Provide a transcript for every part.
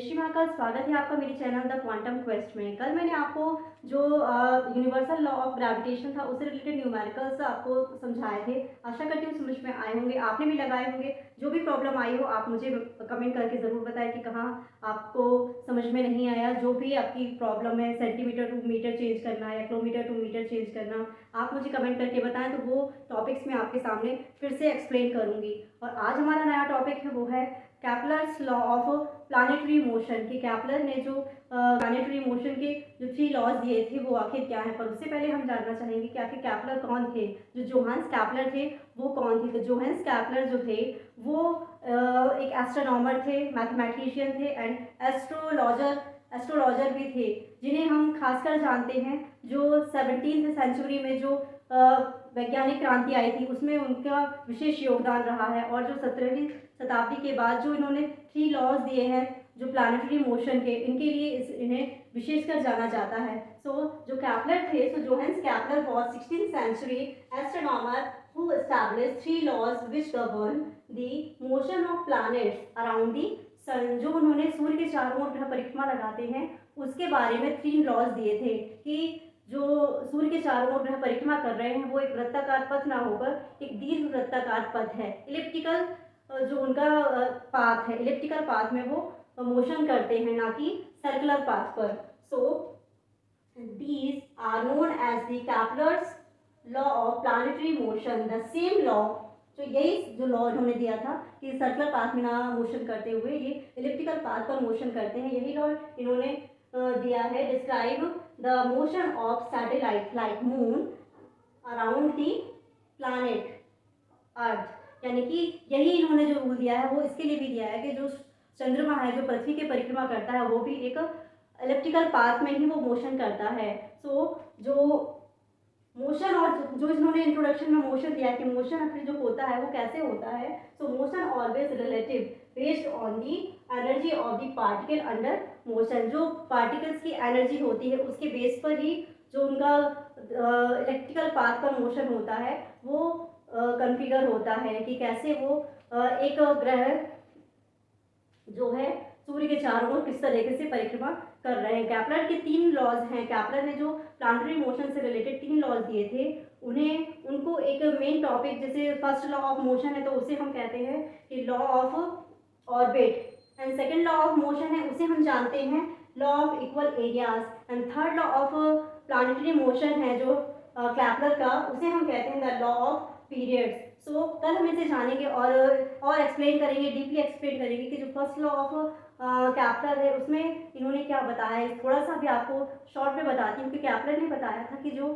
श्री महाकाल, स्वागत है आपका मेरे चैनल द क्वांटम क्वेस्ट में। कल मैंने आपको जो यूनिवर्सल लॉ ऑफ ग्रेविटेशन था उससे रिलेटेड न्यूमेरिकल्स आपको समझाए थे। आशा करती हूँ समझ में आए होंगे, आपने भी लगाए होंगे। जो भी प्रॉब्लम आई हो आप मुझे कमेंट करके ज़रूर बताएं कि कहाँ आपको समझ में नहीं आया। जो भी आपकी प्रॉब्लम है, सेंटीमीटर टू मीटर चेंज करना या किलोमीटर टू मीटर चेंज करना, आप मुझे कमेंट करके बताएं तो वो टॉपिक्स मैं आपके सामने फिर से एक्सप्लेन करूँगी। और आज हमारा नया टॉपिक है वो है Kepler's law of planetary motion. कि कैप्लर ने जो प्लानिटरी मोशन के जो 3 लॉज दिए थे वो आखिर क्या है। पर उससे पहले हम जानना चाहेंगे कि आखिर कैप्लर कौन थे। जो जोहान्स कैप्लर थे वो कौन थे। तो जोहान्स कैप्लर जो थे वो एक एस्ट्रोनॉमर थे, मैथमेटिशियन थे एंड एस्ट्रोलॉजर भी थे, जिन्हें हम खासकर जानते हैं जो 17वीं सेंचुरी में जो वैज्ञानिक क्रांति आई थी उसमें उनका विशेष योगदान रहा है। और जो 17वीं शताब्दी के बाद जो इन्होंने 3 लॉज दिए हैं जो प्लानिटरी मोशन के, इनके लिए इन्हें विशेषकर जाना जाता है। जो कैप्लर थे, Johannes Kepler was 16th century astronomer who established 3 laws which govern the motion of planets around the sun। जो उन्होंने सूर्य के चारों ओर ग्रह परिक्रमा लगाते हैं उसके बारे में 3 लॉज दिए थे कि जो सूर्य के चारों ओर ग्रह परिक्रमा कर रहे हैं वो एक वृत्ताकार पथ ना होकर एक दीर्घ वृत्ताकार पथ है। इलिप्टिकल जो उनका पाथ है, इलिप्टिकल पाथ में वो मोशन करते हैं, ना कि सर्कुलर पाथ पर। So these are known as the Kepler's law of planetary motion. The same law, तो यही जो लॉ इन्होंने दिया था कि सर्कुलर पाथ में ना मोशन करते हुए ये इलिप्टिकल पाथ पर मोशन करते हैं, यही लॉ इन्होंने दिया है। Describe the motion of satellite like moon around the planet earth. यानी कि यही इन्होंने जो रूल दिया है वो इसके लिए भी दिया है कि जो चंद्रमा है जो पृथ्वी के परिक्रमा करता है वो भी एक इलिप्टिकल पाथ में ही वो मोशन करता है। जो मोशन और जो इन्होंने इंट्रोडक्शन में मोशन दिया कि मोशन आखिर जो होता है वो कैसे होता है। Motion always relative based on the energy of the particle under motion. जो पार्टिकल्स की एनर्जी होती है उसके बेस पर ही जो उनका इलेक्ट्रिकल पाथ पर मोशन होता है वो कन्फिगर होता है कि कैसे वो एक ग्रह जो है सूर्य के चारों ओर किस तरीके से परिक्रमा कर रहे हैं। कैप्लर के 3 लॉज हैं। कैप्लर ने जो प्लानिटरी मोशन से रिलेटेड 3 लॉज दिए थे उनको एक मेन टॉपिक, जैसे फर्स्ट लॉ ऑफ मोशन है तो उसे हम कहते हैं कि law of orbit, and second law of motion है उसे हम जानते हैं law of equal areas, and third law of planetary motion है जो कैप्लर का, उसे हम कहते हैं द लॉ ऑफ पीरियड्स। कल हम इसे जानेंगे और एक्सप्लेन करेंगे, डीपली एक्सप्लेन करेंगे कि जो फर्स्ट लॉ ऑफ कैप्लर है उसमें इन्होंने क्या बताया है। थोड़ा सा भी आपको शॉर्ट में बताती हूँ कि कैप्लर ने बताया था कि जो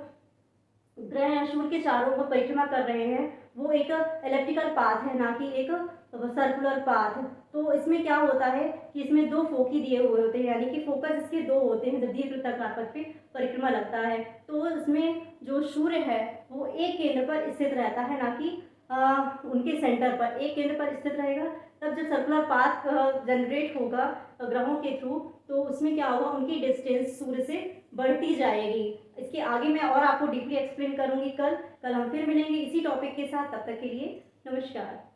ग्रह सूर्य के चारों ओर परिक्रमा कर रहे हैं वो एक इलिप्टिकल पाथ है, ना कि एक सर्कुलर पाथ। तो इसमें क्या होता है कि इसमें 2 फोकी दिए हुए होते हैं, यानी कि फोकस इसके 2 होते हैं जब दीर्घवृत्ताकार पथ पे परिक्रमा लगता है। तो इसमें जो सूर्य है वो एक केंद्र पर स्थित रहता है, ना कि उनके सेंटर पर एक केंद्र पर स्थित रहेगा। तब जब सर्कुलर पाथ जनरेट होगा ग्रहों के थ्रू तो उसमें क्या होगा, उनकी डिस्टेंस सूर्य से बढ़ती जाएगी। इसके आगे मैं और आपको डीपली एक्सप्लेन करूंगी कल हम फिर मिलेंगे इसी टॉपिक के साथ। तब तक के लिए नमस्कार।